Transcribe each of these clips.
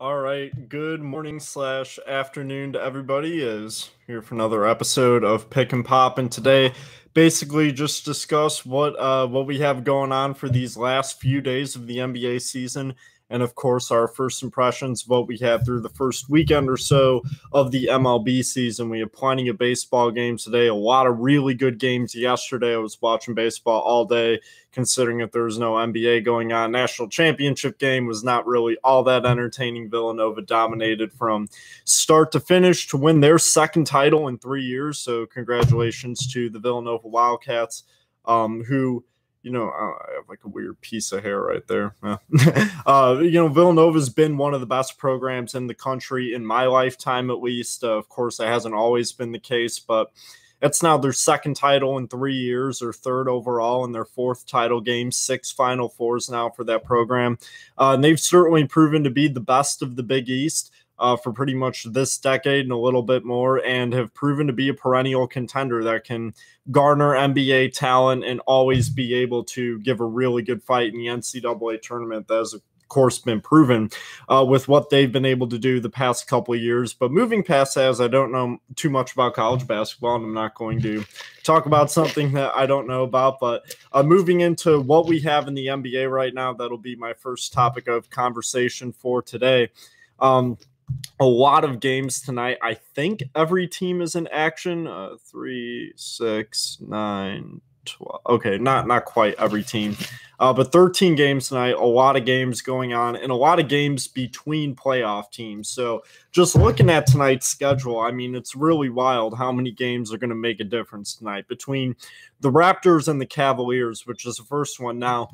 All right, good morning slash afternoon to everybody. Is here for another episode of Pick and Pop, and today, basically, just discuss what we have going on for these last few days of the NBA season, and of course, our first impressions of what we had through the first weekend or so of the MLB season. We have plenty of baseball games today, a lot of really good games yesterday. I was watching baseball all day, considering if there was no NBA going on. National championship game was not really all that entertaining. Villanova dominated from start to finish to win their second title in 3 years. So congratulations to the Villanova Wildcats, who, I have like a weird piece of hair right there. Villanova's been one of the best programs in the country in my lifetime, at least. Of course, that hasn't always been the case, but it's now their second title in 3 years, or third overall in their fourth title game, 6 Final Fours now for that program. And they've certainly proven to be the best of the Big East for pretty much this decade and a little bit more, and have proven to be a perennial contender that can garner NBA talent and always be able to give a really good fight in the NCAA tournament. That is course been proven with what they've been able to do the past couple of years. But moving past that, as I don't know too much about college basketball, and I'm not going to talk about something that I don't know about, but moving into what we have in the NBA right now, that'll be my first topic of conversation for today. A lot of games tonight. I think every team is in action. 3, 6, 9, 12. Okay, not quite every team. But 13 games tonight, a lot of games going on, and a lot of games between playoff teams. So just looking at tonight's schedule, I mean, it's really wild how many games are going to make a difference tonight between the Raptors and the Cavaliers, which is the first one. Now,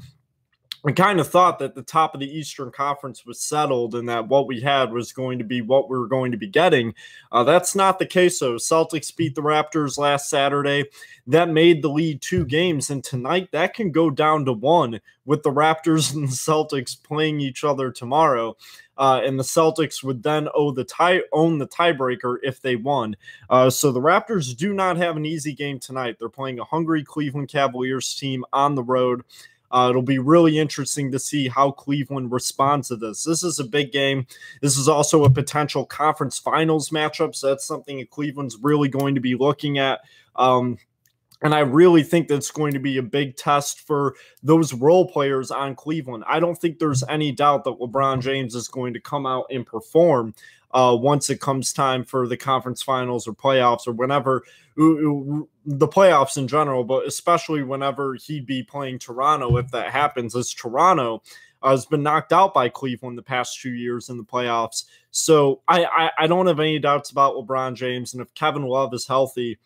I kind of thought that the top of the Eastern Conference was settled and that what we had was going to be what we were going to be getting. That's not the case, though. Celtics beat the Raptors last Saturday. That made the lead 2 games, and tonight that can go down to 1 with the Raptors and the Celtics playing each other tomorrow. And the Celtics would then own the tiebreaker if they won. So the Raptors do not have an easy game tonight. They're playing a hungry Cleveland Cavaliers team on the road. It'll be really interesting to see how Cleveland responds to this. This is a big game. This is also a potential conference finals matchup, so that's something that Cleveland's really going to be looking at. And I really think that's going to be a big test for those role players on Cleveland. I don't think there's any doubt that LeBron James is going to come out and perform once it comes time for the conference finals or playoffs or whenever the playoffs in general, but especially whenever he'd be playing Toronto, if that happens, as Toronto has been knocked out by Cleveland the past 2 years in the playoffs. So I don't have any doubts about LeBron James. And if Kevin Love is healthy,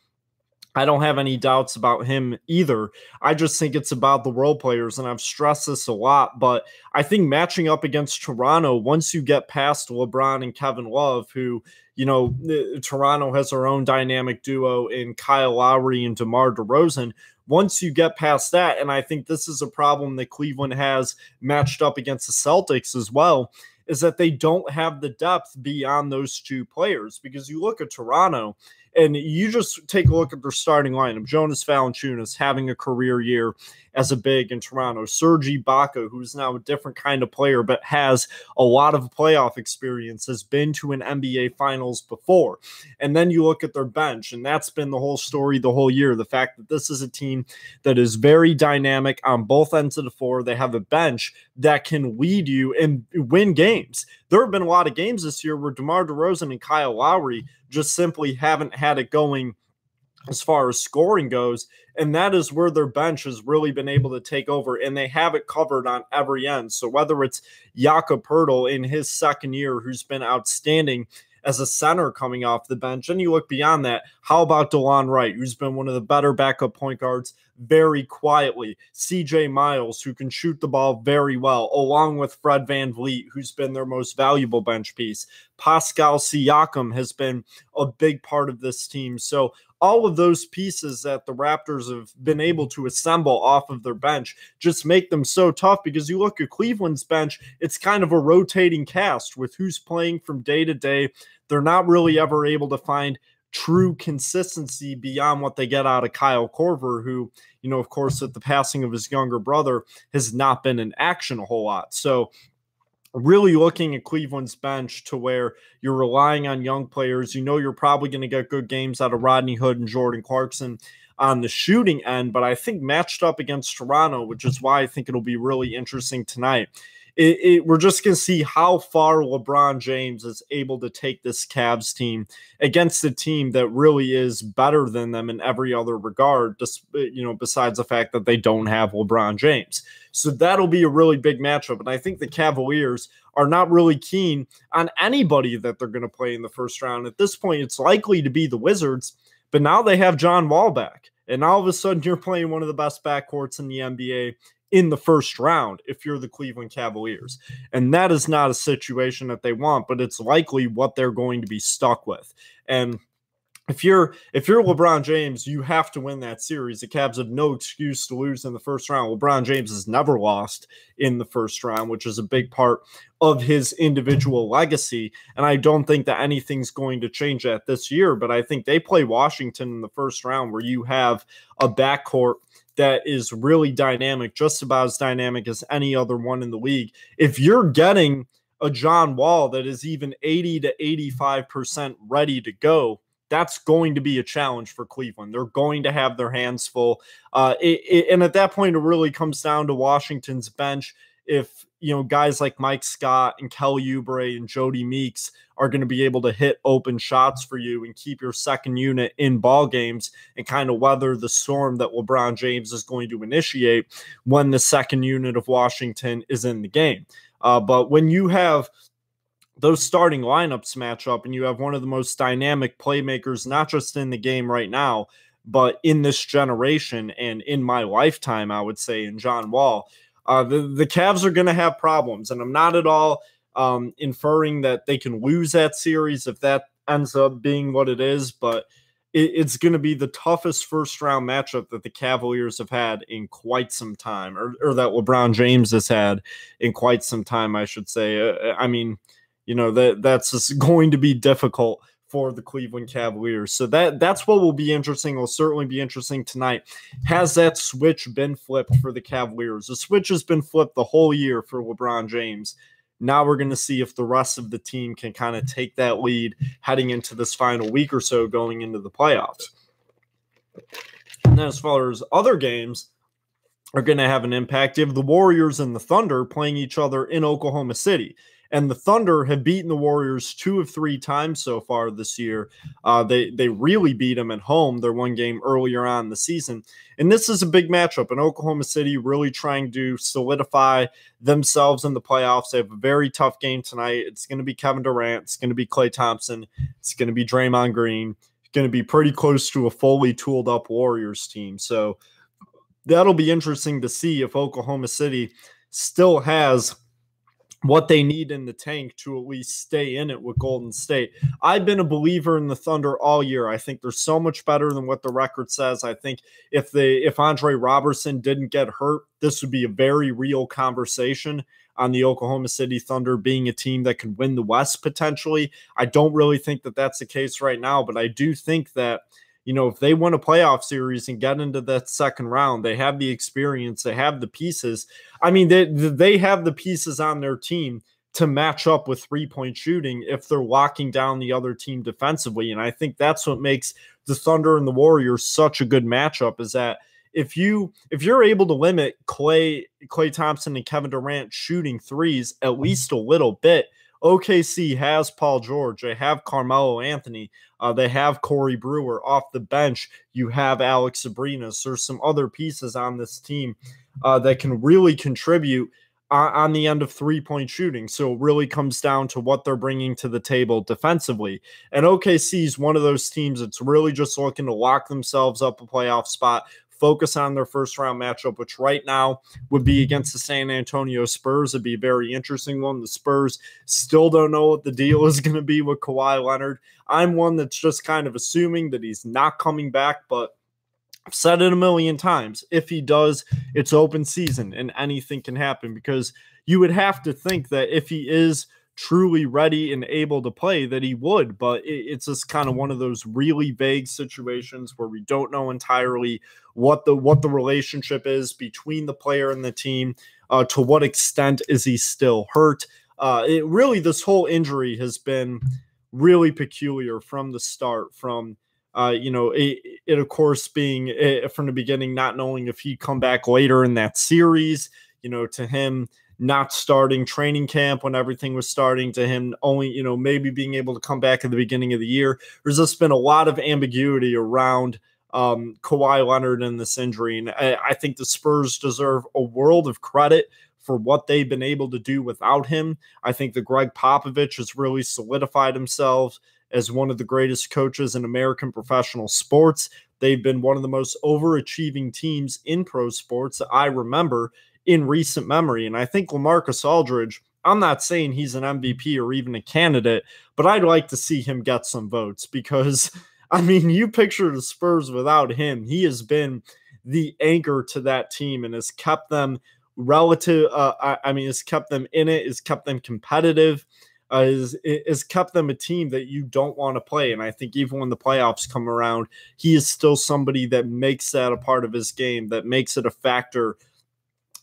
I don't have any doubts about him either. I just think it's about the role players, and I've stressed this a lot, but I think matching up against Toronto, once you get past LeBron and Kevin Love, who, Toronto has their own dynamic duo in Kyle Lowry and DeMar DeRozan. Once you get past that, and I think this is a problem that Cleveland has matched up against the Celtics as well, is that they don't have the depth beyond those 2 players. Because you look at Toronto, and you just take a look at their starting lineup. Jonas Valanciunas having a career year as a big in Toronto. Serge Ibaka, who's now a different kind of player but has a lot of playoff experience, has been to an NBA Finals before. And then you look at their bench, and that's been the whole story the whole year. The fact that this is a team that is very dynamic on both ends of the floor. They have a bench that can lead you and win games. There have been a lot of games this year where DeMar DeRozan and Kyle Lowry just simply haven't had it going as far as scoring goes, and that is where their bench has really been able to take over, and they have it covered on every end. So whether it's Jakob Poeltl in his second year, who's been outstanding as a center coming off the bench, and you look beyond that, how about DeLon Wright, who's been one of the better backup point guards very quietly, CJ Miles, who can shoot the ball very well, along with Fred VanVleet, who's been their most valuable bench piece. Pascal Siakam has been a big part of this team. So all of those pieces that the Raptors have been able to assemble off of their bench just make them so tough, because you look at Cleveland's bench, it's kind of a rotating cast with who's playing from day to day. They're not really ever able to find true consistency beyond what they get out of Kyle Korver, who, of course, with the passing of his younger brother, has not been in action a whole lot. So really looking at Cleveland's bench to where you're relying on young players. You know you're probably going to get good games out of Rodney Hood and Jordan Clarkson on the shooting end, but I think matched up against Toronto, which is why I think it'll be really interesting tonight. We're just going to see how far LeBron James is able to take this Cavs team against a team that really is better than them in every other regard, just, besides the fact that they don't have LeBron James. So that'll be a really big matchup. And I think the Cavaliers are not really keen on anybody that they're going to play in the first round. At this point, it's likely to be the Wizards, but now they have John Wall back. And all of a sudden, you're playing one of the best backcourts in the NBA in the first round if you're the Cleveland Cavaliers. And that is not a situation that they want, but it's likely what they're going to be stuck with. And if you're LeBron James, you have to win that series. The Cavs have no excuse to lose in the first round. LeBron James has never lost in the first round, which is a big part of his individual legacy. And I don't think that anything's going to change that this year, but I think they play Washington in the first round where you have a backcourt that is really dynamic, just about as dynamic as any other one in the league. If you're getting a John Wall that is even 80 to 85% ready to go, that's going to be a challenge for Cleveland. They're going to have their hands full. And at that point, it really comes down to Washington's bench. If, guys like Mike Scott and Kelly Oubre and Jody Meeks are going to be able to hit open shots for you and keep your second unit in ball games and kind of weather the storm that LeBron James is going to initiate when the second unit of Washington is in the game. But when you have those starting lineups match up and you have one of the most dynamic playmakers, not just in the game right now, but in this generation and in my lifetime, I would say, in John Wall, the Cavs are going to have problems. And I'm not at all inferring that they can lose that series if that ends up being what it is, but it's going to be the toughest first round matchup that the Cavaliers have had in quite some time, or that LeBron James has had in quite some time, I should say. That's just going to be difficult for the Cleveland Cavaliers. So that's what will be interesting. It'll certainly be interesting tonight. Has that switch been flipped for the Cavaliers? The switch has been flipped the whole year for LeBron James. Now we're going to see if the rest of the team can kind of take that lead heading into this final week or so going into the playoffs. And then as far as other games are going to have an impact, you have the Warriors and the Thunder playing each other in Oklahoma City. And the Thunder have beaten the Warriors 2 of 3 times so far this year. They really beat them at home, their one game earlier on in the season. And this is a big matchup. And Oklahoma City really trying to solidify themselves in the playoffs. They have a very tough game tonight. It's going to be Kevin Durant. It's going to be Klay Thompson. It's going to be Draymond Green. It's going to be pretty close to a fully tooled up Warriors team. So that'll be interesting to see if Oklahoma City still has what they need in the tank to at least stay in it with Golden State. I've been a believer in the Thunder all year. I think they're so much better than what the record says. I think if Andre Robertson didn't get hurt, this would be a very real conversation on the Oklahoma City Thunder being a team that could win the West potentially. I don't really think that that's the case right now, but I do think that if they win a playoff series and get into that second round, they have the experience, they have the pieces. I mean, they have the pieces on their team to match up with three-point shooting if they're locking down the other team defensively. And I think that's what makes the Thunder and the Warriors such a good matchup, is that if you're able to limit Klay Thompson and Kevin Durant shooting threes at least a little bit, OKC has Paul George. They have Carmelo Anthony. They have Corey Brewer off the bench. You have Alex Sabrinas. There's some other pieces on this team that can really contribute on the end of three-point shooting. So it really comes down to what they're bringing to the table defensively. And OKC is one of those teams that's really just looking to lock themselves up a playoff spot, focus on their first-round matchup, which right now would be against the San Antonio Spurs. It'd be a very interesting one. The Spurs still don't know what the deal is going to be with Kawhi Leonard. I'm one that's just kind of assuming that he's not coming back, but I've said it a million times. If he does, it's open season and anything can happen, because you would have to think that if he is truly ready and able to play, that he would, but it's just kind of one of those really vague situations where we don't know entirely what the relationship is between the player and the team. To what extent is he still hurt? This whole injury has been really peculiar from the start, from it of course being from the beginning, not knowing if he'd come back later in that series, to him not starting training camp when everything was starting, to him only, maybe being able to come back at the beginning of the year. There's just been a lot of ambiguity around Kawhi Leonard and this injury. And I think the Spurs deserve a world of credit for what they've been able to do without him. I think that Greg Popovich has really solidified himself as one of the greatest coaches in American professional sports. They've been one of the most overachieving teams in pro sports that I remember in recent memory. And I think LaMarcus Aldridge, I'm not saying he's an MVP or even a candidate, but I'd like to see him get some votes because, I mean, you picture the Spurs without him. He has been the anchor to that team and has kept them has kept them in it, has kept them competitive, has kept them a team that you don't want to play. And I think even when the playoffs come around, he is still somebody that makes that a part of his game, that makes it a factor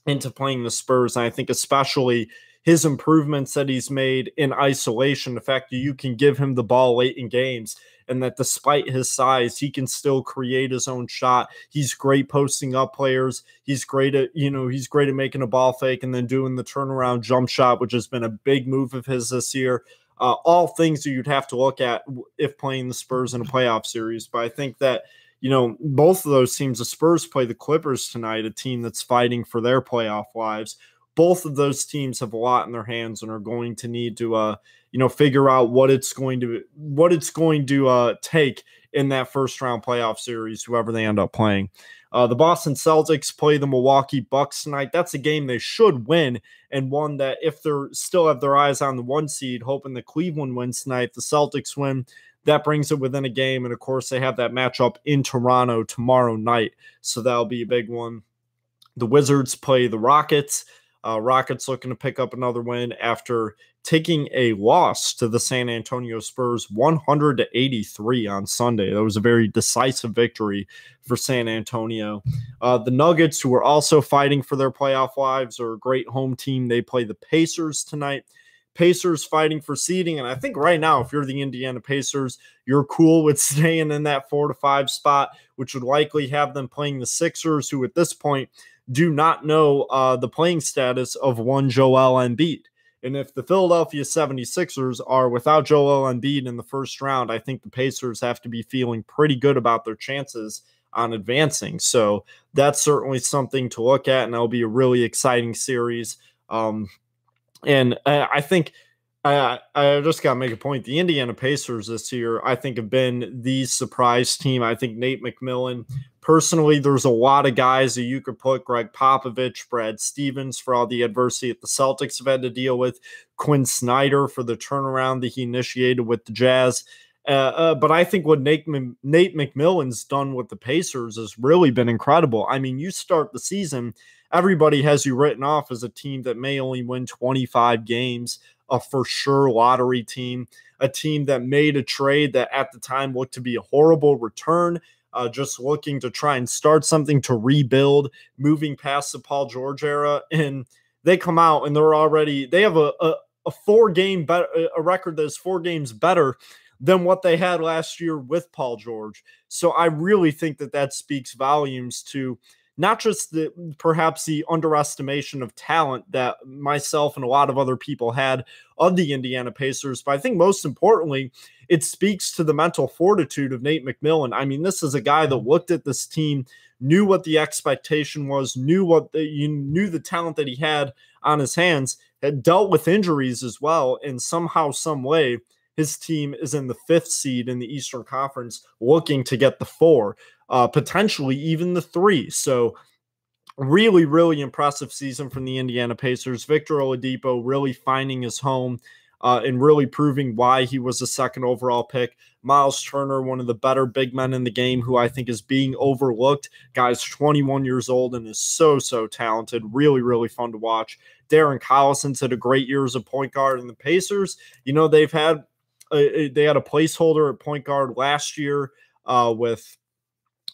into playing the Spurs. And I think especially his improvements that he's made in isolation, the fact that you can give him the ball late in games and that despite his size, he can still create his own shot. He's great posting up players. He's great at making a ball fake and then doing the turnaround jump shot, which has been a big move of his this year. All things that you'd have to look at if playing the Spurs in a playoff series. But I think that, both of those teams, the Spurs play the Clippers tonight, a team that's fighting for their playoff lives. Both of those teams have a lot in their hands and are going to need to, figure out what it's going to take in that first round playoff series, whoever they end up playing. The Boston Celtics play the Milwaukee Bucks tonight. That's a game they should win, and one that if they're still have their eyes on the 1 seed, hoping that Cleveland wins tonight, the Celtics win. That brings it within a game, and of course they have that matchup in Toronto tomorrow night, so that'll be a big one. The Wizards play the Rockets. Rockets looking to pick up another win after taking a loss to the San Antonio Spurs 100-83 on Sunday. That was a very decisive victory for San Antonio. The Nuggets, who are also fighting for their playoff lives, are a great home team. They play the Pacers tonight. Pacers fighting for seeding, and I think right now, if you're the Indiana Pacers, you're cool with staying in that 4 to 5 spot, which would likely have them playing the Sixers, who at this point do not know the playing status of one Joel Embiid. And if the Philadelphia 76ers are without Joel Embiid in the first round, I think the Pacers have to be feeling pretty good about their chances on advancing. So that's certainly something to look at, and that'll be a really exciting series. And I think I just got to make a point. The Indiana Pacers this year, I think, have been the surprise team. I think Nate McMillan, personally, there's a lot of guys that you could put, Greg Popovich, Brad Stevens, for all the adversity that the Celtics have had to deal with, Quinn Snyder for the turnaround that he initiated with the Jazz. But I think what Nate McMillan's done with the Pacers has really been incredible. I mean, you start the season, everybody has you written off as a team that may only win 25 games, a for sure lottery team, a team that made a trade that at the time looked to be a horrible return, just looking to try and start something to rebuild, moving past the Paul George era. And they come out and they have a 4-game a record that is 4 games better than what they had last year with Paul George. So I really think that speaks volumes to not just perhaps the underestimation of talent that myself and a lot of other people had of the Indiana Pacers, but I think most importantly, it speaks to the mental fortitude of Nate McMillan. I mean, this is a guy that looked at this team, knew what the expectation was, knew the talent that he had on his hands, had dealt with injuries as well, and somehow, some way, his team is in the 5th seed in the Eastern Conference, looking to get the 4, potentially even the 3. So really, really impressive season from the Indiana Pacers. Victor Oladipo really finding his home and really proving why he was the 2nd overall pick. Miles Turner, one of the better big men in the game, who I think is being overlooked. Guy's 21 years old and is so talented. Really, really fun to watch. Darren Collison's had a great year as a point guard, and the Pacers, they had a placeholder at point guard last year with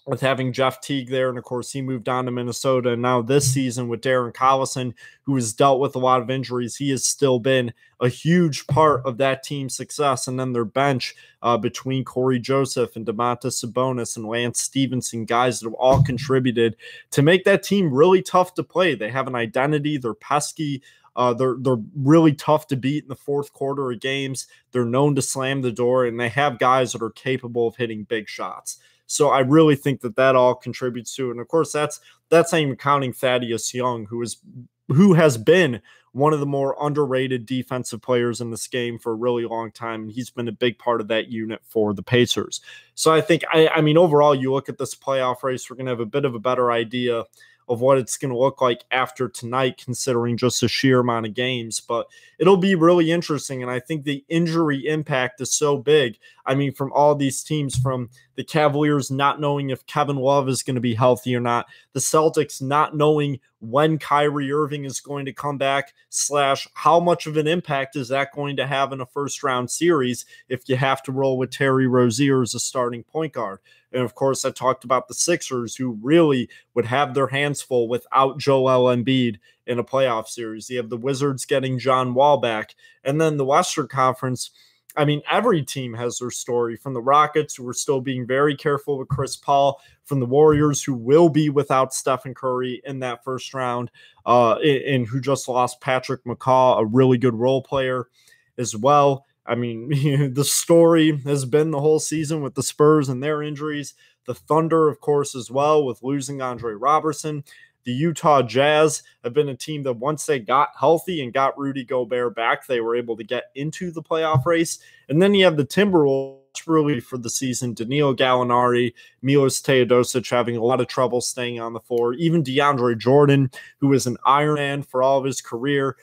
with having Jeff Teague there. And of course, he moved on to Minnesota. And now this season with Darren Collison, who has dealt with a lot of injuries, he has still been a huge part of that team's success. And then their bench between Corey Joseph and Domantas Sabonis and Lance Stevenson, guys that have all contributed to make that team really tough to play. They have an identity. They're pesky. They're really tough to beat in the fourth quarter of games. They're known to slam the door, and they have guys that are capable of hitting big shots. So I really think that all contributes to it. And of course, that's not even counting Thaddeus Young, who has been one of the more underrated defensive players in this game for a really long time. And he's been a big part of that unit for the Pacers. So I think, I mean, overall, you look at this playoff race, we're going to have a bit of a better idea of what it's going to look like after tonight, considering just the sheer amount of games. But it'll be really interesting. And I think the injury impact is so big. I mean, from all these teams, from the Cavaliers not knowing if Kevin Love is going to be healthy or not, the Celtics not knowing when Kyrie Irving is going to come back, / how much of an impact is that going to have in a first-round series if you have to roll with Terry Rozier as a starting point guard. And of course, I talked about the Sixers, who really would have their hands full without Joel Embiid in a playoff series. You have the Wizards getting John Wall back. And then the Western Conference, I mean, every team has their story, from the Rockets, who are still being very careful with Chris Paul, from the Warriors, who will be without Stephen Curry in that first round, and who just lost Patrick McCaw, a really good role player as well. I mean, the story has been the whole season with the Spurs and their injuries. The Thunder, of course, as well, with losing Andre Robertson. The Utah Jazz have been a team that once they got healthy and got Rudy Gobert back, they were able to get into the playoff race. And then you have the Timberwolves really for the season. Danilo Gallinari, Milos Teodosic having a lot of trouble staying on the floor. Even DeAndre Jordan, who is an Iron Man for all of his career,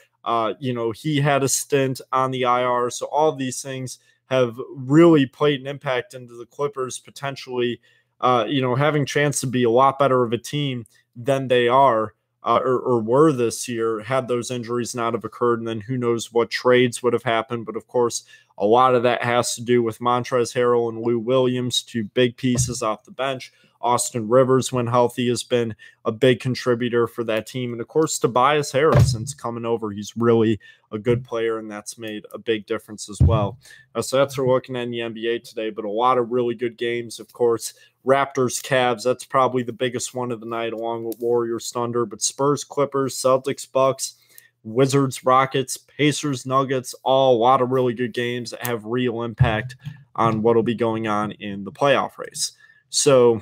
he had a stint on the IR. So all of these things have really played an impact into the Clippers potentially, having a chance to be a lot better of a team than they are or were this year, had those injuries not have occurred. And then who knows what trades would have happened. But of course, a lot of that has to do with Montrezl Harrell and Lou Williams, two big pieces off the bench. Austin Rivers, when healthy, has been a big contributor for that team. And of course, Tobias Harris, since coming over, he's really a good player, and that's made a big difference as well. So that's what we're looking at in the NBA today, but a lot of really good games. Of course, Raptors, Cavs, that's probably the biggest one of the night, along with Warriors, Thunder. But Spurs, Clippers, Celtics, Bucks, Wizards, Rockets, Pacers, Nuggets, all a lot of really good games that have real impact on what will be going on in the playoff race. So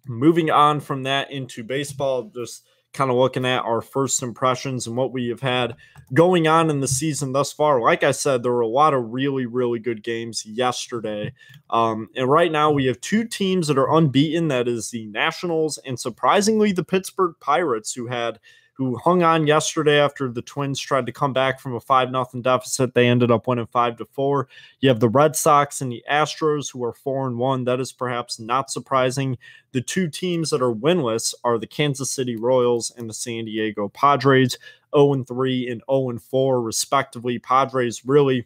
moving on from that into baseball, just kind of looking at our first impressions and what we have had going on in the season thus far. Like I said, there were a lot of really, really good games yesterday. And right now we have two teams that are unbeaten. That is the Nationals and, surprisingly, the Pittsburgh Pirates, who hung on yesterday after the Twins tried to come back from a 5-0 deficit. They ended up winning 5-4. You have the Red Sox and the Astros, who are 4-1. That is perhaps not surprising. The two teams that are winless are the Kansas City Royals and the San Diego Padres, 0-3 and 0-4 respectively. Padres really,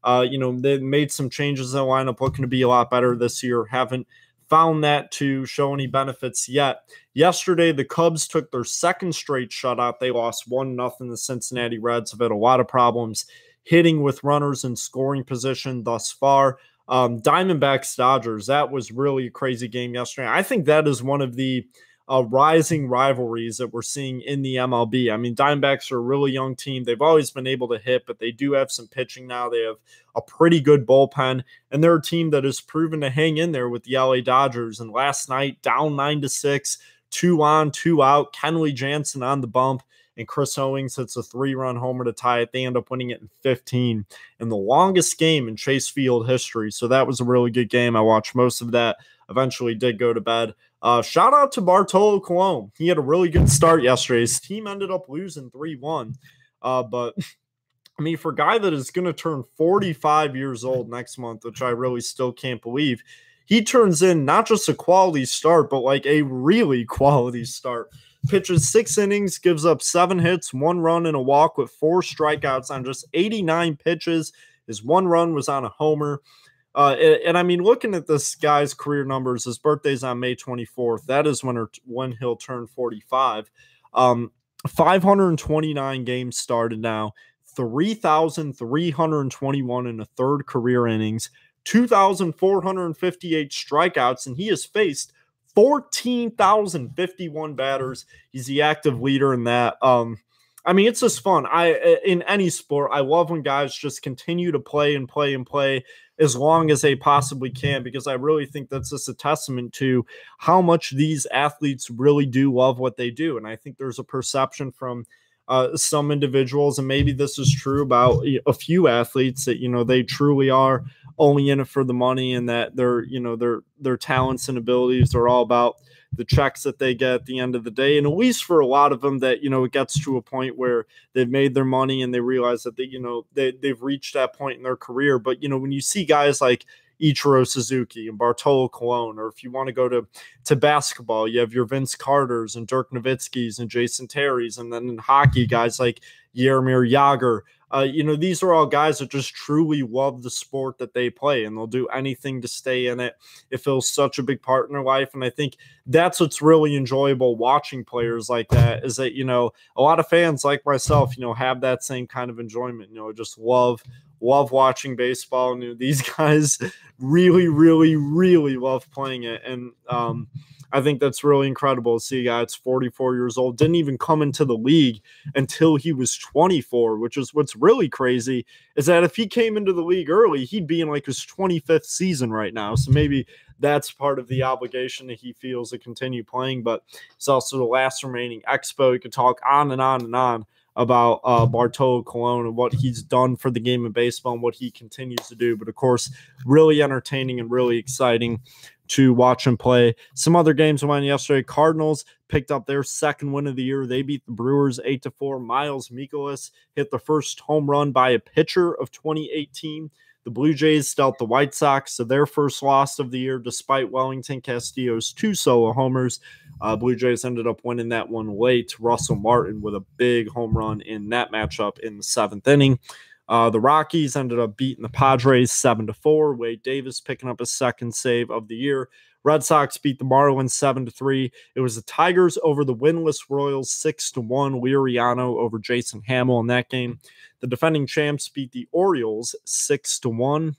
they made some changes in the lineup, looking to be a lot better this year. Haven't found that to show any benefits yet. Yesterday, the Cubs took their second straight shutout. They lost 1-0. The Cincinnati Reds have had a lot of problems hitting with runners in scoring position thus far. Diamondbacks, Dodgers, that was really a crazy game yesterday. I think that is one of the rising rivalries that we're seeing in the MLB. I mean, Diamondbacks are a really young team. They've always been able to hit, but they do have some pitching now. They have a pretty good bullpen, and they're a team that has proven to hang in there with the LA Dodgers. And last night, down 9-6, 2 on, 2 out, Kenley Jansen on the bump, and Chris Owings hits a 3-run homer to tie it. They end up winning it in 15 in the longest game in Chase Field history. So that was a really good game. I watched most of that. Eventually did go to bed. Shout out to Bartolo Colon. He had a really good start yesterday. His team ended up losing 3-1. But, I mean, for a guy that is going to turn 45 years old next month, which I really still can't believe, he turns in not just a quality start, but like a really quality start. Pitches 6 innings, gives up 7 hits, 1 run, and a walk with 4 strikeouts on just 89 pitches. His 1 run was on a homer. And I mean, looking at this guy's career numbers, his birthday's on May 24th. That is when he'll turn 45. 529 games started now, 3,321 in a third career innings, 2,458 strikeouts, and he has faced 14,051 batters. He's the active leader in that. I mean, it's just fun. In any sport, I love when guys just continue to play and play and play as long as they possibly can, because I really think that's just a testament to how much these athletes really do love what they do. And I think there's a perception from some individuals, and maybe this is true about a few athletes, that, they truly are only in it for the money, and that their talents and abilities are all about the checks that they get at the end of the day. And at least for a lot of them, that, it gets to a point where they've made their money and they realize that they've reached that point in their career. But, when you see guys like Ichiro Suzuki and Bartolo Colon, or if you want to go to basketball, you have your Vince Carters and Dirk Nowitzki's and Jason Terry's, and then in hockey, guys like Jaromir Jagr. These are all guys that just truly love the sport that they play, and they'll do anything to stay in it. It feels such a big part in their life. And I think that's what's really enjoyable watching players like that, is that, a lot of fans like myself, have that same kind of enjoyment, just love watching baseball. And these guys really, really, really love playing it. And I think that's really incredible to see a guy that's 44 years old, didn't even come into the league until he was 24, which is what's really crazy, is that if he came into the league early, he'd be in like his 25th season right now. So maybe that's part of the obligation that he feels to continue playing. But it's also the last remaining Expo. You could talk on and on and on about Bartolo Colon and what he's done for the game of baseball and what he continues to do. But of course, really entertaining and really exciting to watch him play. Some other games went yesterday. Cardinals picked up their second win of the year. They beat the Brewers 8-4. Miles Mikolas hit the first home run by a pitcher of 2018. The Blue Jays dealt the White Sox to their first loss of the year, despite Wellington Castillo's 2 solo homers. Blue Jays ended up winning that one late. Russell Martin with a big home run in that matchup in the 7th inning. The Rockies ended up beating the Padres 7-4. Wade Davis picking up his second save of the year. Red Sox beat the Marlins 7-3. It was the Tigers over the winless Royals 6-1. Liriano over Jason Hamill in that game. The defending champs beat the Orioles 6-1.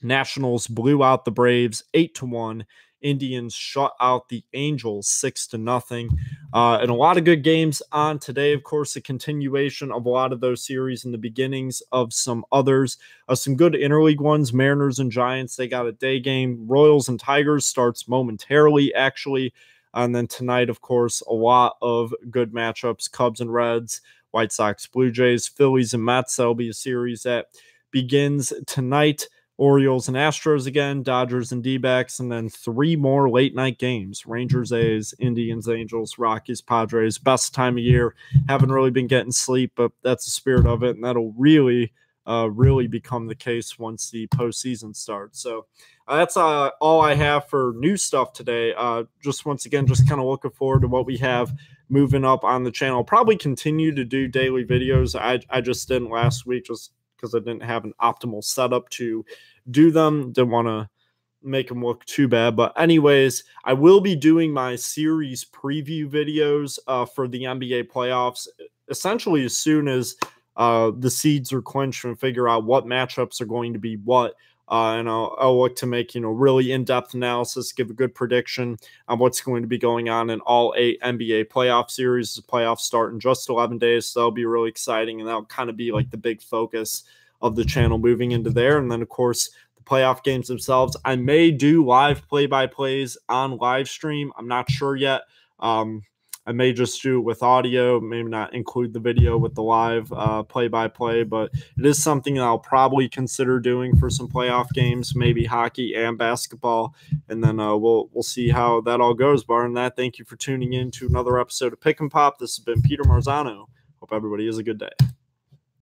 Nationals blew out the Braves 8-1. Indians shut out the Angels 6-0. And a lot of good games on today. Of course, a continuation of a lot of those series and the beginnings of some others. Some good interleague ones. Mariners and Giants, they got a day game. Royals and Tigers starts momentarily, actually. And then tonight, of course, a lot of good matchups. Cubs and Reds, White Sox, Blue Jays, Phillies and Mets. That'll be a series that begins tonight. Orioles and Astros again, Dodgers and D-backs, and then 3 more late-night games. Rangers, A's, Indians, Angels, Rockies, Padres. Best time of year. Haven't really been getting sleep, but that's the spirit of it, and that'll really become the case once the postseason starts. So that's all I have for new stuff today. Just once again, just kind of looking forward to what we have moving up on the channel. I'll probably continue to do daily videos. I just didn't last week, just because I didn't have an optimal setup to do them. Didn't want to make them look too bad. But anyways, I will be doing my series preview videos for the NBA playoffs, essentially as soon as the seeds are clinched and figure out what matchups are going to be what. And I'll look to make, really in-depth analysis, give a good prediction on what's going to be going on in all 8 NBA playoff series. The playoffs start in just 11 days, so that'll be really exciting, and that'll kind of be like the big focus of the channel moving into there. And then, of course, the playoff games themselves. I may do live play-by-plays on live stream. I'm not sure yet. I may just do it with audio, maybe not include the video with the live play-by-play, but it is something that I'll probably consider doing for some playoff games, maybe hockey and basketball, and then we'll see how that all goes. Barring that, thank you for tuning in to another episode of Pick and Pop. This has been Peter Marzano. Hope everybody has a good day.